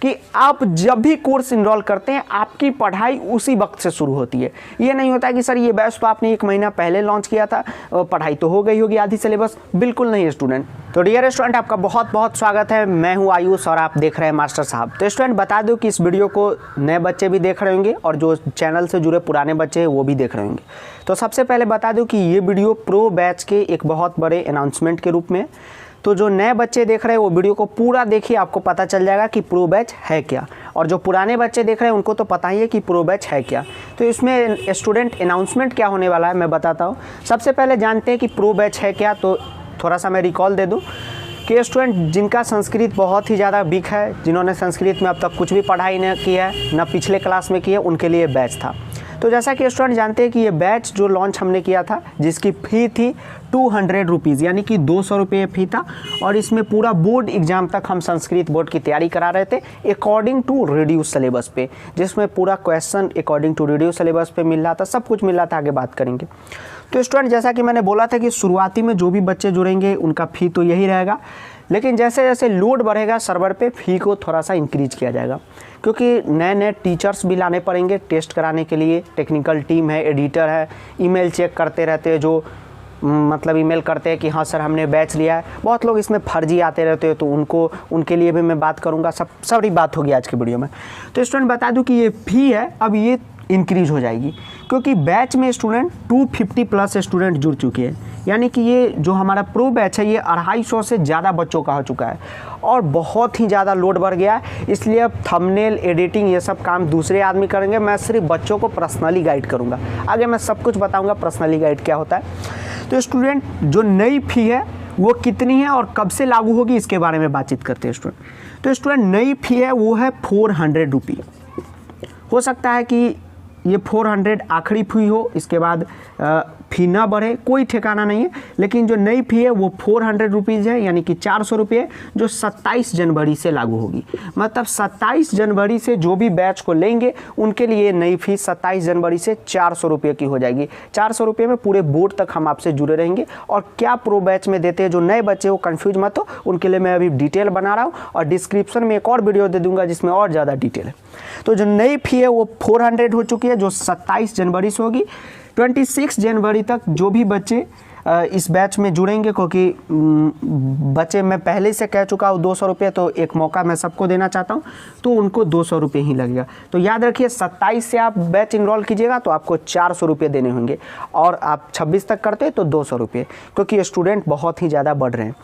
कि आप जब भी कोर्स इनरोल करते हैं आपकी पढ़ाई उसी वक्त से शुरू होती है। ये नहीं होता कि सर ये बैच तो आपने 1 महीना पहले लॉन्च किया था, पढ़ाई तो हो गई होगी आधी सिलेबस, बिल्कुल नहीं है स्टूडेंट। तो डियर स्टूडेंट, आपका बहुत बहुत स्वागत है। मैं हूं आयुष और आप देख रहे हैं मास्टर साहब। तो स्टूडेंट, बता दूं कि इस वीडियो को नए बच्चे भी देख रहे होंगे और जो चैनल से जुड़े पुराने बच्चे हैं वो भी देख रहे होंगे। तो सबसे पहले बता दूं कि ये वीडियो प्रो बैच के एक बहुत बड़े अनाउंसमेंट के रूप में, तो जो नए बच्चे देख रहे हैं वो वीडियो को पूरा देखिए, आपको पता चल जाएगा कि प्रो बैच है क्या। और जो पुराने बच्चे देख रहे हैं उनको तो पता ही है कि प्रो बैच है क्या। तो इसमें स्टूडेंट अनाउंसमेंट क्या होने वाला है मैं बताता हूँ। सबसे पहले जानते हैं कि प्रो बैच है क्या, तो थोड़ा सा मैं रिकॉल दे दूँ कि स्टूडेंट जिनका संस्कृत बहुत ही ज़्यादा वीक है, जिन्होंने संस्कृत में अब तक कुछ भी पढ़ाई न की है, न पिछले क्लास में की है, उनके लिए बैच था। तो जैसा कि स्टूडेंट जानते हैं कि ये बैच जो लॉन्च हमने किया था जिसकी फ़ी थी 200 रुपीज़, यानी कि 200 रुपये फ़ी था। और इसमें पूरा बोर्ड एग्जाम तक हम संस्कृत बोर्ड की तैयारी करा रहे थे अकॉर्डिंग टू रिड्यूस सिलेबस पे, जिसमें पूरा question according to reduce syllabus पे मिल रहा था, सब कुछ मिल रहा था। आगे बात करेंगे। तो स्टूडेंट, जैसा कि मैंने बोला था कि शुरुआती में जो भी बच्चे जुड़ेंगे उनका फ़ी तो यही रहेगा, लेकिन जैसे जैसे लोड बढ़ेगा सर्वर पे फ़ी को थोड़ा सा इंक्रीज किया जाएगा, क्योंकि नए नए टीचर्स भी लाने पड़ेंगे टेस्ट कराने के लिए। टेक्निकल टीम है, एडिटर है, ईमेल चेक करते रहते हैं, जो मतलब ईमेल करते हैं कि हाँ सर हमने बैच लिया है। बहुत लोग इसमें फर्जी आते रहते हैं, तो उनके लिए भी मैं बात करूँगा। सारी बात होगी आज की वीडियो में। तो स्टूडेंट, बता दूँ कि ये फ़ी है अब ये इंक्रीज हो जाएगी, क्योंकि बैच में स्टूडेंट 250 प्लस स्टूडेंट जुड़ चुके हैं। यानी कि ये जो हमारा प्रो बैच है ये 250 से ज़्यादा बच्चों का हो चुका है और बहुत ही ज़्यादा लोड बढ़ गया है। इसलिए अब थंबनेल एडिटिंग ये सब काम दूसरे आदमी करेंगे, मैं सिर्फ बच्चों को पर्सनली गाइड करूँगा। आगे मैं सब कुछ बताऊँगा पर्सनली गाइड क्या होता है। तो स्टूडेंट, जो नई फ़ी है वो कितनी है और कब से लागू होगी इसके बारे में बातचीत करते हैं स्टूडेंट। तो स्टूडेंट, नई फ़ी है वो है 400 रुपये। हो सकता है कि ये 400 आखिरी फ़ी हो, इसके बाद फ़ी ना बढ़े, कोई ठिकाना नहीं है। लेकिन जो नई फ़ी है वो 400 रुपीज़ है, यानी कि 400 रुपये, जो 27 जनवरी से लागू होगी। मतलब 27 जनवरी से जो भी बैच को लेंगे उनके लिए नई फ़ी 27 जनवरी से 400 रुपये की हो जाएगी। 400 रुपये में पूरे बोर्ड तक हम आपसे जुड़े रहेंगे। और क्या प्रो बैच में देते हैं, जो नए बच्चे वो कन्फ्यूज मत हो, उनके लिए मैं अभी डिटेल बना रहा हूँ और डिस्क्रिप्शन में एक और वीडियो दे दूँगा जिसमें और ज़्यादा डिटेल है। तो जो नई फ़ी है वो 400 हो चुकी है, जो 27 जनवरी से होगी। 26 जनवरी तक जो भी बच्चे इस बैच में जुड़ेंगे, क्योंकि बच्चे मैं पहले से कह चुका हूँ 200 रुपये, तो एक मौका मैं सबको देना चाहता हूँ, तो उनको 200 रुपये ही लगेगा। तो याद रखिए 27 से आप बैच इनरोल कीजिएगा तो आपको 400 रुपये देने होंगे, और आप 26 तक करते हैं तो 200 रुपये, क्योंकि स्टूडेंट बहुत ही ज़्यादा बढ़ रहे हैं।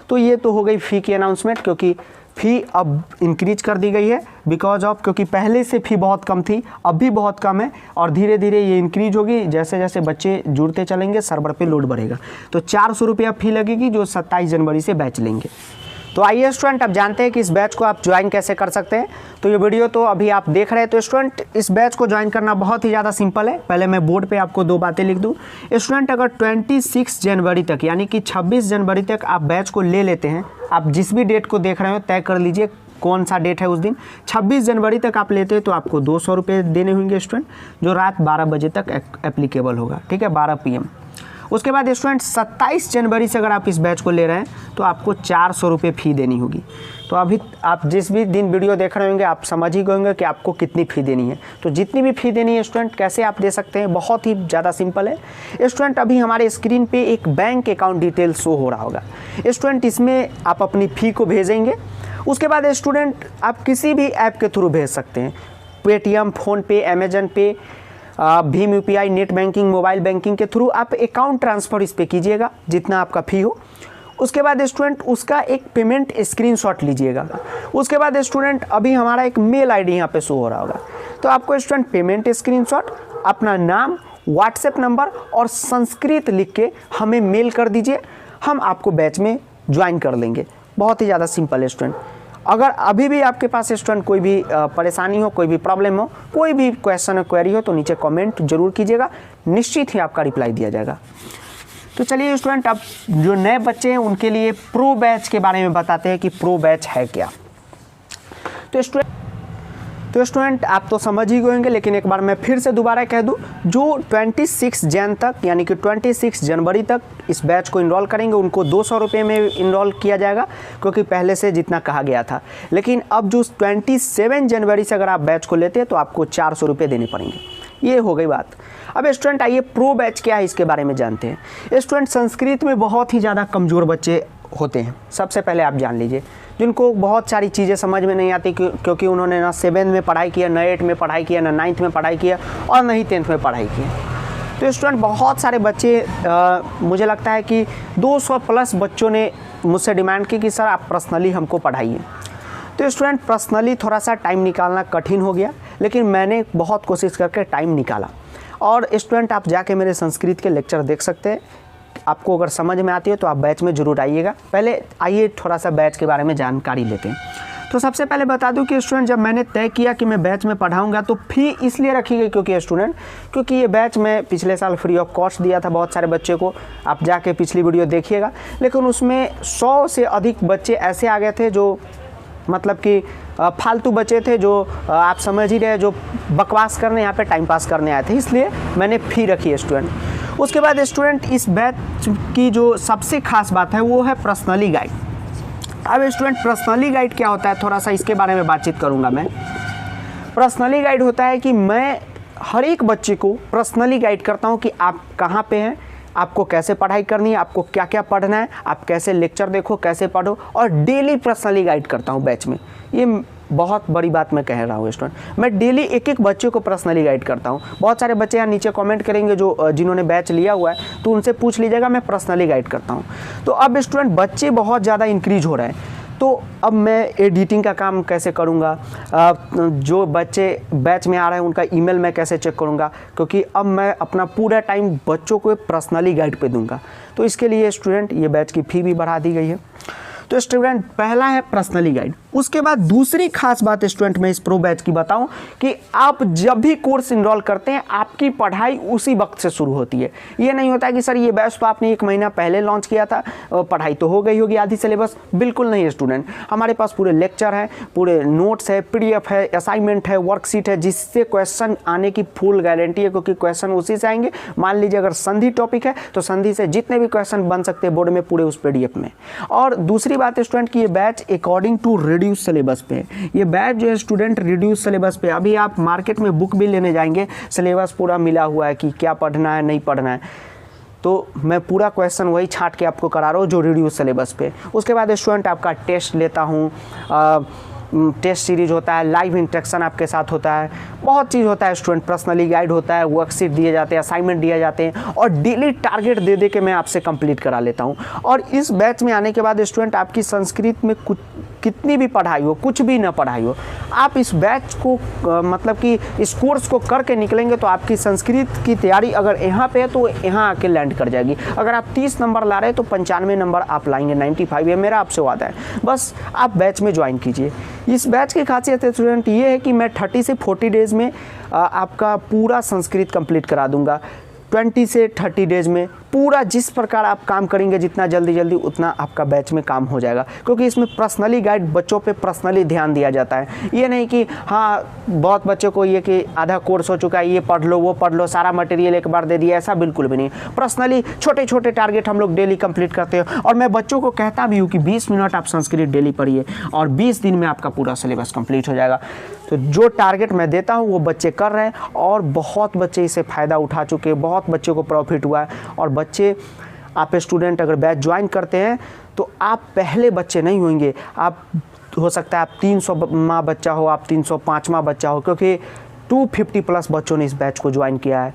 तो ये तो हो गई फ़ी की अनाउंसमेंट, क्योंकि फ़ी अब इंक्रीज कर दी गई है बिकॉज ऑफ, क्योंकि पहले से फ़ी बहुत कम थी, अब भी बहुत कम है और धीरे धीरे ये इंक्रीज होगी। जैसे जैसे बच्चे जुड़ते चलेंगे सर्वर पे लोड बढ़ेगा। तो 400 रुपया फ़ी लगेगी जो 27 जनवरी से बैच लेंगे। तो आइए स्टूडेंट, अब जानते हैं कि इस बैच को आप ज्वाइन कैसे कर सकते हैं। तो ये वीडियो तो अभी आप देख रहे हैं। तो स्टूडेंट, इस बैच को ज्वाइन करना बहुत ही ज़्यादा सिंपल है। पहले मैं बोर्ड पे आपको 2 बातें लिख दूँ। स्टूडेंट, अगर 26 जनवरी तक यानी कि 26 जनवरी तक आप बैच को ले लेते हैं, आप जिस भी डेट को देख रहे हो तय कर लीजिए कौन सा डेट है उस दिन। 26 जनवरी तक आप लेते हैं तो आपको 200 रुपये देने होंगे स्टूडेंट, जो रात 12 बजे तक एप्लीकेबल होगा, ठीक है, 12 PM। उसके बाद स्टूडेंट 27 जनवरी से अगर आप इस बैच को ले रहे हैं तो आपको 400 रुपये फ़ी देनी होगी। तो अभी आप जिस भी दिन वीडियो देख रहे होंगे आप समझ ही गए होंगे कि आपको कितनी फ़ी देनी है। तो जितनी भी फ़ी देनी है स्टूडेंट, कैसे आप दे सकते हैं, बहुत ही ज़्यादा सिंपल है स्टूडेंट। अभी हमारे स्क्रीन पे एक बैंक अकाउंट डिटेल शो हो रहा होगा स्टूडेंट, इसमें आप अपनी फ़ी को भेजेंगे। उसके बाद स्टूडेंट आप किसी भी ऐप के थ्रू भेज सकते हैं, पेटीएम, फ़ोनपे, अमेजन पे, Bhim UPI, net banking, mobile banking के थ्रू आप अकाउंट ट्रांसफ़र इस पर कीजिएगा जितना आपका फ़ी हो। उसके बाद स्टूडेंट उसका एक पेमेंट स्क्रीनशॉट लीजिएगा। उसके बाद स्टूडेंट अभी हमारा एक मेल ID यहाँ पे शो हो रहा होगा, तो आपको स्टूडेंट पेमेंट स्क्रीनशॉट, अपना नाम, व्हाट्सएप नंबर और संस्कृत लिख के हमें मेल कर दीजिए, हम आपको बैच में ज्वाइन कर लेंगे। बहुत ही ज़्यादा सिंपल है स्टूडेंट। अगर अभी भी आपके पास स्टूडेंट कोई भी परेशानी हो, कोई भी प्रॉब्लम हो, कोई भी क्वेश्चन क्वेरी हो तो नीचे कमेंट जरूर कीजिएगा, निश्चित ही आपका रिप्लाई दिया जाएगा। तो चलिए स्टूडेंट, अब जो नए बच्चे हैं उनके लिए प्रो बैच के बारे में बताते हैं कि प्रो बैच है क्या। तो तो स्टूडेंट आप तो समझ ही गए होंगे, लेकिन एक बार मैं फिर से दोबारा कह दूं, जो 26 जैन तक यानी कि 26 जनवरी तक इस बैच को इनरोल करेंगे उनको 200 रुपये में इनरोल किया जाएगा, क्योंकि पहले से जितना कहा गया था। लेकिन अब जो 27 जनवरी से अगर आप बैच को लेते हैं तो आपको 400 रुपये देने पड़ेंगे। ये हो गई बात। अब स्टूडेंट आइए प्रो बैच क्या है इसके बारे में जानते हैं। स्टूडेंट संस्कृत में बहुत ही ज़्यादा कमज़ोर बच्चे होते हैं। सबसे पहले आप जान लीजिए, जिनको बहुत सारी चीज़ें समझ में नहीं आती क्योंकि उन्होंने ना 7 में पढ़ाई किया, ना 8 में पढ़ाई किया, ना 9th में पढ़ाई किया और ना ही 10th में पढ़ाई किया। तो स्टूडेंट बहुत सारे बच्चे मुझे लगता है कि 200 प्लस बच्चों ने मुझसे डिमांड की कि सर आप पर्सनली हमको पढ़ाइए। तो स्टूडेंट पर्सनली थोड़ा सा टाइम निकालना कठिन हो गया, लेकिन मैंने बहुत कोशिश करके टाइम निकाला। और स्टूडेंट आप जाके मेरे संस्कृत के लेक्चर देख सकते हैं। आपको अगर समझ में आती है तो आप बैच में ज़रूर आइएगा। पहले आइए थोड़ा सा बैच के बारे में जानकारी लेते हैं। तो सबसे पहले बता दूं कि स्टूडेंट जब मैंने तय किया कि मैं बैच में पढ़ाऊंगा तो फ़ी इसलिए रखी गई क्योंकि ये बैच मैं पिछले साल फ्री ऑफ कॉस्ट दिया था बहुत सारे बच्चे को। आप जाके पिछली वीडियो देखिएगा। लेकिन उसमें 100 से अधिक बच्चे ऐसे आ गए थे जो मतलब कि फालतू बच्चे थे, जो आप समझ ही रहे, जो बकवास करने यहाँ पे टाइम पास करने आए थे, इसलिए मैंने फ़ी रखी है स्टूडेंट। उसके बाद स्टूडेंट इस बैच की जो सबसे खास बात है वो है पर्सनली गाइड। अब स्टूडेंट पर्सनली गाइड क्या होता है, थोड़ा सा इसके बारे में बातचीत करूँगा मैं। पर्सनली गाइड होता है कि मैं हर एक बच्चे को पर्सनली गाइड करता हूँ कि आप कहाँ पे हैं, आपको कैसे पढ़ाई करनी है, आपको क्या क्या पढ़ना है, आप कैसे लेक्चर देखो, कैसे पढ़ो, और डेली पर्सनली गाइड करता हूँ बैच में। ये बहुत बड़ी बात मैं कह रहा हूँ स्टूडेंट, मैं डेली एक एक बच्चे को पर्सनली गाइड करता हूँ। बहुत सारे बच्चे यहाँ नीचे कमेंट करेंगे जो जिन्होंने बैच लिया हुआ है, तो उनसे पूछ लीजिएगा, मैं पर्सनली गाइड करता हूँ। तो अब स्टूडेंट बच्चे बहुत ज़्यादा इंक्रीज हो रहे हैं, तो अब मैं एडिटिंग का काम कैसे करूँगा, जो बच्चे बैच में आ रहे हैं उनका ईमेल मैं कैसे चेक करूँगा, क्योंकि अब मैं अपना पूरा टाइम बच्चों को पर्सनली गाइड पे दूंगा। तो इसके लिए स्टूडेंट ये बैच की फ़ी भी बढ़ा दी गई है। तो स्टूडेंट पहला है पर्सनली गाइड। उसके बाद दूसरी खास बात स्टूडेंट मैं इस प्रो बैच की बताऊं कि आप जब भी कोर्स इनरोल करते हैं आपकी पढ़ाई उसी वक्त से शुरू होती है। ये नहीं होता कि सर ये बैच तो आपने 1 महीना पहले लॉन्च किया था, पढ़ाई तो हो गई होगी आधी सिलेबस। बिल्कुल नहीं स्टूडेंट, हमारे पास पूरे लेक्चर है, पूरे नोट्स है, PDF है, असाइनमेंट है, वर्कशीट है, जिससे क्वेश्चन आने की फुल गारंटी है, क्योंकि क्वेश्चन उसी से आएंगे। मान लीजिए अगर संधि टॉपिक है तो संधि से जितने भी क्वेश्चन बन सकते हैं बोर्ड में पूरे उस PDF में। और दूसरी बात स्टूडेंट कि ये batch according to reduce syllabus पे है। ये बैच जो है स्टूडेंट रिड्यूस सिलेबस पे, अभी आप मार्केट में बुक भी लेने जाएंगे, सिलेबस पूरा मिला हुआ है कि क्या पढ़ना है नहीं पढ़ना है। तो मैं पूरा क्वेश्चन वही छांट के आपको करा रहा हूँ जो रिड्यूस सिलेबस पे। उसके बाद स्टूडेंट आपका टेस्ट लेता हूँ, टेस्ट सीरीज होता है, लाइव इंटरेक्शन आपके साथ होता है, बहुत चीज़ होता है स्टूडेंट। पर्सनली गाइड होता है, वर्कशीट दिए जाते हैं, असाइनमेंट दिए जाते हैं, और डेली टारगेट दे दे के मैं आपसे कंप्लीट करा लेता हूं। और इस बैच में आने के बाद स्टूडेंट आपकी संस्कृत में कितनी भी पढ़ाई हो, कुछ भी ना पढ़ाई हो, आप इस बैच को मतलब कि इस कोर्स को करके निकलेंगे तो आपकी संस्कृत की तैयारी अगर यहाँ पे है तो यहाँ आके लैंड कर जाएगी। अगर आप 30 नंबर ला रहे हैं तो 95 नंबर आप लाएंगे, 95। ये मेरा आपसे वादा है, बस आप बैच में ज्वाइन कीजिए। इस बैच की खासियत है स्टूडेंट ये है कि मैं 30 से 40 डेज़ में आपका पूरा संस्कृत कंप्लीट करा दूंगा। 20 से 30 डेज़ में पूरा जिस प्रकार आप काम करेंगे, जितना जल्दी उतना आपका बैच में काम हो जाएगा, क्योंकि इसमें पर्सनली गाइड बच्चों पे पर्सनली ध्यान दिया जाता है। ये नहीं कि हाँ बहुत बच्चों को ये कि आधा कोर्स हो चुका है, ये पढ़ लो वो पढ़ लो, सारा मटेरियल एक बार दे दिया, ऐसा बिल्कुल भी नहीं। पर्सनली छोटे छोटे टारगेट हम लोग डेली कंप्लीट करते हैं, और मैं बच्चों को कहता भी हूँ कि 20 मिनट आप संस्कृत डेली पढ़िए और 20 दिन में आपका पूरा सिलेबस कंप्लीट हो जाएगा। तो जो टारगेट मैं देता हूँ वो बच्चे कर रहे हैं, और बहुत बच्चे इससे फ़ायदा उठा चुके हैं, बहुत बच्चों को प्रॉफिट हुआ है। और बच्चे आप स्टूडेंट अगर बैच ज्वाइन करते हैं तो आप पहले बच्चे नहीं होंगे, आप हो सकता है आप 300वां बच्चा हो, आप 305वां बच्चा हो, क्योंकि 250 प्लस बच्चों ने इस बैच को ज्वाइन किया है।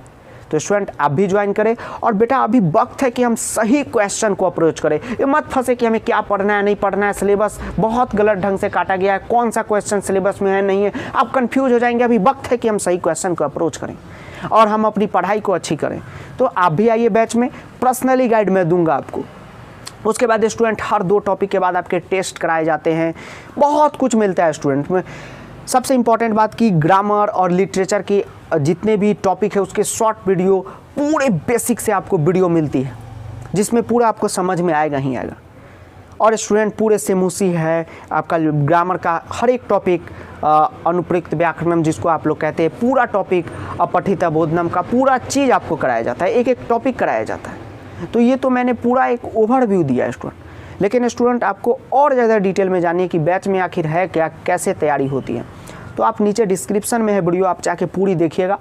तो स्टूडेंट आप भी ज्वाइन करें। और बेटा अभी वक्त है कि हम सही क्वेश्चन को अप्रोच करें। ये मत फंसे कि हमें क्या पढ़ना है नहीं पढ़ना है, सिलेबस बहुत गलत ढंग से काटा गया है, कौन सा क्वेश्चन सिलेबस में है नहीं है, आप कंफ्यूज हो जाएंगे। अभी वक्त है कि हम सही क्वेश्चन को अप्रोच करें और हम अपनी पढ़ाई को अच्छी करें। तो आप भी आइए बैच में, पर्सनली गाइड मैं दूंगा आपको। उसके बाद स्टूडेंट हर 2 टॉपिक के बाद आपके टेस्ट कराए जाते हैं, बहुत कुछ मिलता है स्टूडेंट में। सबसे इम्पॉर्टेंट बात की ग्रामर और लिटरेचर की जितने भी टॉपिक है उसके शॉर्ट वीडियो पूरे बेसिक से आपको वीडियो मिलती है, जिसमें पूरा आपको समझ में आएगा ही आएगा। और स्टूडेंट पूरे सेमुसी है, आपका ग्रामर का हर एक टॉपिक अनुप्रयुक्त व्याकरणम जिसको आप लोग कहते हैं, पूरा टॉपिक, अपठित बोधनम का पूरा चीज़ आपको कराया जाता है, एक एक टॉपिक कराया जाता है। तो ये तो मैंने पूरा एक ओवरव्यू दिया है स्टूडेंट। लेकिन स्टूडेंट आपको और ज़्यादा डिटेल में जानिए कि बैच में आखिर है क्या, कैसे तैयारी होती है, तो आप नीचे डिस्क्रिप्शन में है वीडियो, आप जाके पूरी देखिएगा,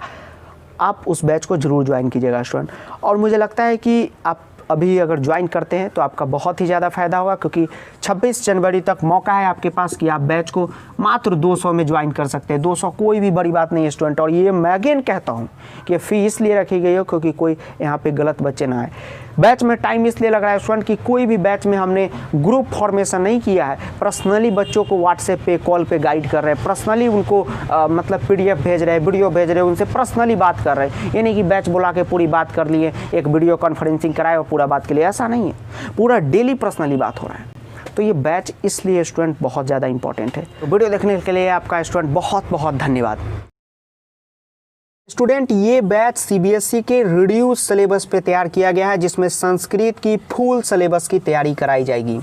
आप उस बैच को ज़रूर ज्वाइन कीजिएगा स्टूडेंट। और मुझे लगता है कि आप अभी अगर ज्वाइन करते हैं तो आपका बहुत ही ज़्यादा फ़ायदा होगा, क्योंकि 26 जनवरी तक मौका है आपके पास कि आप बैच को मात्र 200 में ज्वाइन कर सकते हैं। 200 कोई भी बड़ी बात नहीं है स्टूडेंट। और ये मैं अगेन कहता हूँ कि फ़ी इसलिए रखी गई हो क्योंकि कोई यहाँ पे गलत बच्चे ना आए। बैच में टाइम इसलिए लग रहा है स्टूडेंट कि कोई भी बैच में हमने ग्रुप फॉर्मेशन नहीं किया है, पर्सनली बच्चों को व्हाट्सएप पे, कॉल पे गाइड कर रहे हैं, पर्सनली उनको मतलब PDF भेज रहे हैं, वीडियो भेज रहे हैं, उनसे पर्सनली बात कर रहे हैं। ये नहीं कि बैच बुला के पूरी बात कर लिए, एक वीडियो कॉन्फ्रेंसिंग कराए और पूरा बात के लिए, ऐसा नहीं है। पूरा डेली पर्सनली बात हो रहा है। तो ये बैच इसलिए स्टूडेंट बहुत ज़्यादा इंपॉर्टेंट है। तो वीडियो देखने के लिए आपका स्टूडेंट बहुत बहुत धन्यवाद। स्टूडेंट ये बैच CBSE के रिड्यूस सिलेबस पे तैयार किया गया है, जिसमें संस्कृत की फुल सिलेबस की तैयारी कराई जाएगी।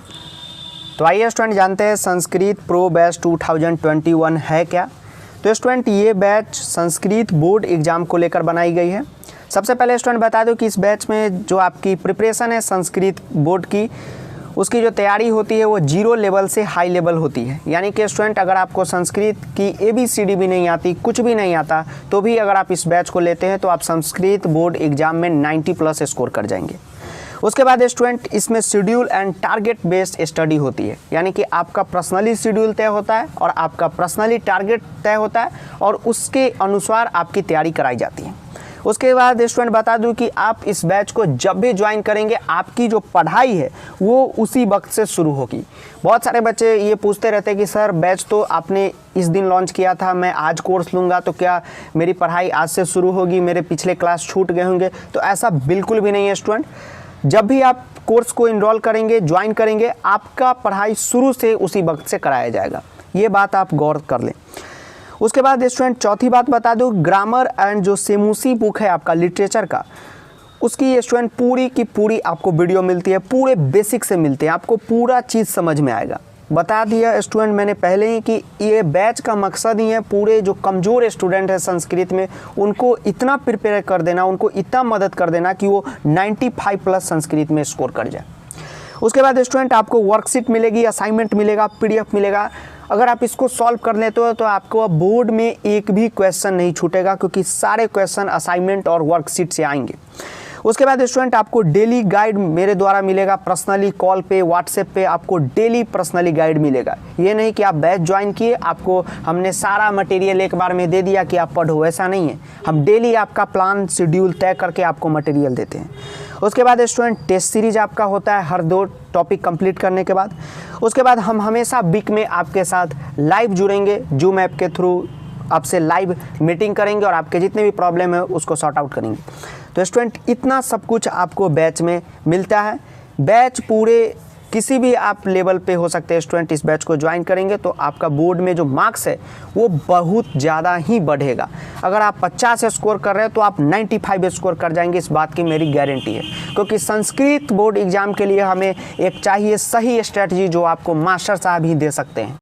तो आइए स्टूडेंट जानते हैं संस्कृत प्रो बैच 2021 है क्या। तो स्टूडेंट ये बैच संस्कृत बोर्ड एग्जाम को लेकर बनाई गई है। सबसे पहले स्टूडेंट बता दो कि इस बैच में जो आपकी प्रिपरेशन है संस्कृत बोर्ड की, उसकी जो तैयारी होती है वो 0 लेवल से हाई लेवल होती है। यानी कि स्टूडेंट अगर आपको संस्कृत की ABCD भी नहीं आती, कुछ भी नहीं आता, तो भी अगर आप इस बैच को लेते हैं तो आप संस्कृत बोर्ड एग्जाम में 90+ स्कोर कर जाएंगे। उसके बाद स्टूडेंट इसमें schedule and target based study होती है, यानी कि आपका पर्सनली शेड्यूल तय होता है और आपका पर्सनली टारगेट तय होता है और उसके अनुसार आपकी तैयारी कराई जाती है। उसके बाद स्टूडेंट बता दूं कि आप इस बैच को जब भी ज्वाइन करेंगे आपकी जो पढ़ाई है वो उसी वक्त से शुरू होगी। बहुत सारे बच्चे ये पूछते रहते हैं कि सर बैच तो आपने इस दिन लॉन्च किया था, मैं आज कोर्स लूँगा तो क्या मेरी पढ़ाई आज से शुरू होगी, मेरे पिछले क्लास छूट गए होंगे? तो ऐसा बिल्कुल भी नहीं है स्टूडेंट। जब भी आप कोर्स को इनरोल करेंगे, ज्वाइन करेंगे, आपका पढ़ाई शुरू से उसी वक्त से कराया जाएगा। ये बात आप गौर कर लें। उसके बाद स्टूडेंट चौथी बात बता दूं, ग्रामर एंड जो सेमूसी बुक है आपका लिटरेचर का, उसकी स्टूडेंट पूरी की पूरी आपको वीडियो मिलती है, पूरे बेसिक से मिलते हैं, आपको पूरा चीज़ समझ में आएगा। बता दिया स्टूडेंट मैंने पहले ही कि ये बैच का मकसद ही है पूरे जो कमज़ोर स्टूडेंट है संस्कृत में उनको इतना प्रिपेयर कर देना, उनको इतना मदद कर देना कि वो 95+ संस्कृत में स्कोर कर जाए। उसके बाद स्टूडेंट आपको वर्कशीट मिलेगी, असाइनमेंट मिलेगा, PDF मिलेगा। अगर आप इसको सॉल्व कर लेते हो तो आपको बोर्ड में एक भी क्वेश्चन नहीं छूटेगा, क्योंकि सारे क्वेश्चन असाइनमेंट और वर्कशीट से आएंगे। उसके बाद स्टूडेंट आपको डेली गाइड मेरे द्वारा मिलेगा, पर्सनली कॉल पे, व्हाट्सएप पे आपको डेली पर्सनली गाइड मिलेगा। ये नहीं कि आप बैच ज्वाइन किए, आपको हमने सारा मटेरियल एक बार में दे दिया कि आप पढ़ो, ऐसा नहीं है। हम डेली आपका प्लान शेड्यूल तय करके आपको मटेरियल देते हैं। उसके बाद स्टूडेंट टेस्ट सीरीज आपका होता है हर 2 टॉपिक कंप्लीट करने के बाद। उसके बाद हम हमेशा वीक में आपके साथ लाइव जुड़ेंगे, जूम ऐप के थ्रू आपसे लाइव मीटिंग करेंगे और आपके जितने भी प्रॉब्लम है उसको सॉर्ट आउट करेंगे। तो स्टूडेंट इतना सब कुछ आपको बैच में मिलता है। बैच पूरे किसी भी आप लेवल पे हो सकते हैं स्टूडेंट। इस बैच को ज्वाइन करेंगे तो आपका बोर्ड में जो मार्क्स है वो बहुत ज़्यादा ही बढ़ेगा। अगर आप 50 स्कोर कर रहे हैं तो आप 95 स्कोर कर जाएंगे, इस बात की मेरी गारंटी है। क्योंकि संस्कृत बोर्ड एग्जाम के लिए हमें एक चाहिए सही स्ट्रेटजी जो आपको मास्टर साहब ही दे सकते हैं।